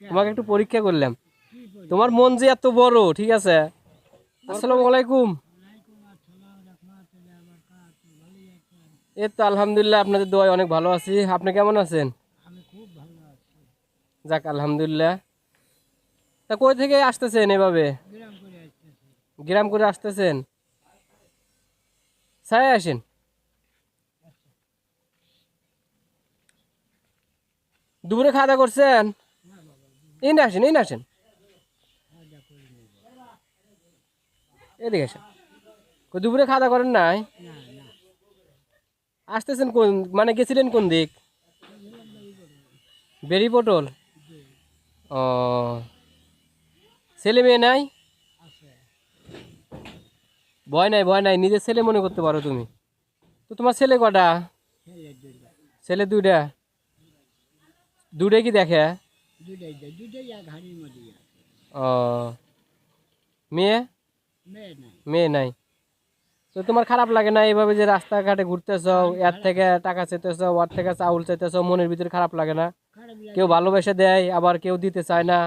তোমাকে একটু পরীক্ষা করলাম। তোমার মন যে এত বড়, ঠিক আছে। আসসালামু আলাইকুম। এই তো আলহামদুলিল্লাহ, আপনাদের দোয়ায় অনেক ভালো আছি। আপনি কেমন আছেন? যাক আলহামদুলিল্লাহ। তা কই থেকে আসতেছেন এভাবে? গ্রাম করে আসতেছেন? ছায় আসেন। দুপুরে খাওয়া দাওয়া করছেন? এই না আসেন, এই না আসেন, এদিকে আসেন। কই দুপুরে খাওয়া দাওয়া করেন নাই? আসতেছেন কোন, মানে গেছিলেন কোন দিক? বেরি পটল। ও, ছেলে মেয়ে নাই? ভয় নাই, ভয় নাই, নিজের ছেলে মনে করতে পারো তুমি। তো তোমার ছেলে কটা? ছেলে দুইটা। দুটাই কি দেখে? ও, মেয়ে? মেয়ে নাই। তো তোমার খারাপ লাগে না এইভাবে যে রাস্তাঘাটে ঘুরতেছো, এর থেকে টাকা চাইতেছো, ওর থেকে চাউল চাইতেছো, মনের ভিতরে খারাপ লাগে না? কেউ ভালোবেসে দেয়, আবার কেউ দিতে চায় না।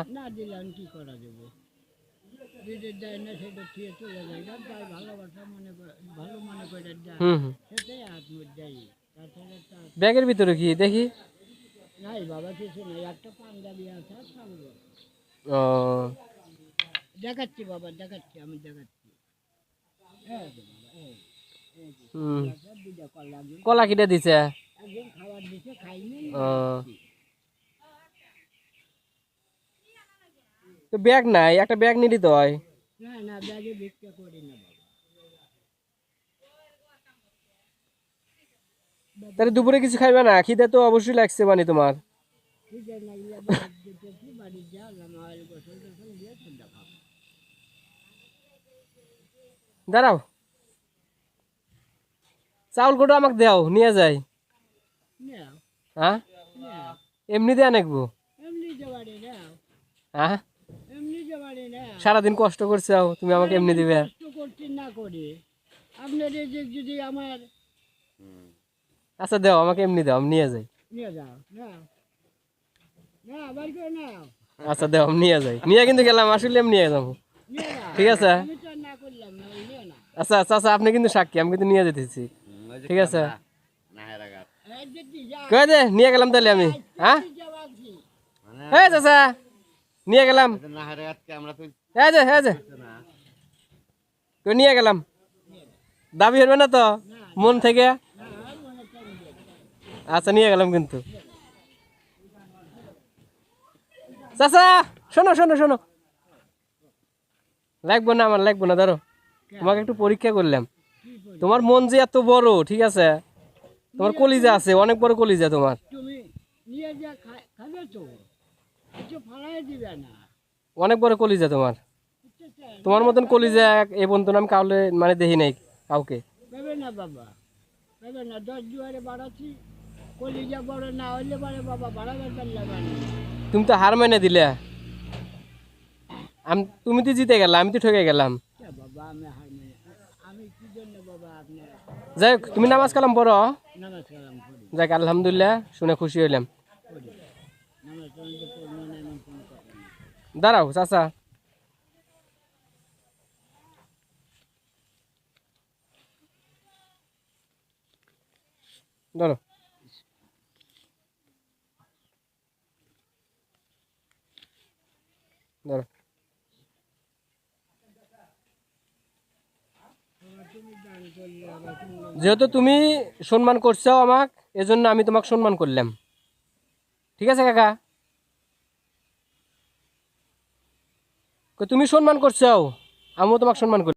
হুম হুম। ব্যাগের ভিতরে কি দেখি? ও, দেখাচ্ছি বাবা, দেখাচ্ছি, আমি দেখাচ্ছি। হুম। কলা কিটা দিছে? খাবার দিছে, খাইনি। ও, তো ব্যাগ নাই, একটা ব্যাগ নিলি তো হয়। না না, ব্যাগে ভিক্ষা করি না বাবা। তাহলে দুপুরে কিছু খাইবে না? খিদে তো অবশ্যই লাগছে মানে তোমার। ঠিক আছে, লাগলে আবার যেতেছি, বাড়ি যা, আমার গোসল টোসল দিয়ে ঠান্ডা খাবো। দাঁড়াও, চাউল কোটা আমাকে দাও, নিয়ে যাই। নাও, হ্যাঁ, নাও। এমনি দেয়া নাকবো? এমনি যাবারে নাও, হ্যাঁ, এমনি যাবারে নাও। সারাদিন কষ্ট করছো, তুমি আমাকে এমনি দিবে? কষ্ট করছি না করে আপনাদের যে যদি আমার আচ্ছা দাও, আমাকে এমনি দাও, আমি নিয়ে যাই। নিয়ে যাও, নাও, না বাড়ি করে নাও, আচ্ছা দাও, আমি নিয়ে যাই, নিয়ে কিন্তু গেলাম, আসলে আমি নিয়ে যাবো। নিয়ে নাও। ঠিক আছে। আমি তো আর না করলাম না, নিয়ে নাও। আচ্ছা আচ্ছা আচ্ছা, আপনি কিন্তু সাক্ষী, আমি কিন্তু নিয়ে যেতেছি। ঠিক আছে, এই যেটি যা, কয়ে দে নিয়ে গেলাম তাহলে আমি। হ্যাঁ, যাওয়া কি? হ্যাঁ চাচা, নিয়ে গেলাম। এই যে, এই যে, কই নিয়ে গেলাম। দাবি হবে না তো মন থেকে? আচ্ছা নিয়ে গেলাম কিন্তু। চাচা, শোনো শোনো শোনো, লাগবো না, আমার লাগবো না, ধরো। তোমাকে একটু পরীক্ষা করলাম। তোমার মন যে এত বড়, ঠিক আছে। তোমার কলিজা আছে, অনেক বড় কলিজা তোমার। তুমি নিয়ে যা খাবে তো, কিছু ফালাই দিবে না। অনেক বড় কলিজা তোমার। তোমার মতন কলিজা এ পর্যন্ত আমি কাউকে মানে দেখি নাই কাউকে। পাবে না বাবা, পাবে না। 10 দুয়ারে বাড়াচ্ছি, কলিজা বড় না হইলে পারে বাবা, বাড়াবার পারলাম না। তুমি তো হার মেনে দিলে। তুমি তো জিতে গেলাম, আমি তো ঠকে গেলাম। বাবা আমি হার মেনে, আমি কি জন্য বাবা আপনার যাই হোক, তুমি নামাজ কালাম পড়ো। নামাজ কালাম করি, যাক আলহামদুলিল্লাহ, শুনে খুশি হইলাম। করি। নামাজ কালাম তো পড়বো না এমন কোনো কথা নেই। দাঁড়াও চাচা, ধরো, ধরো। যেহেতু তুমি সম্মান করছো আমাক, এজন্য আমি তোমাকে সম্মান করলাম। ঠিক আছে কাকা? তুমি সম্মান করছো, আমিও তোমাকে সম্মান করি।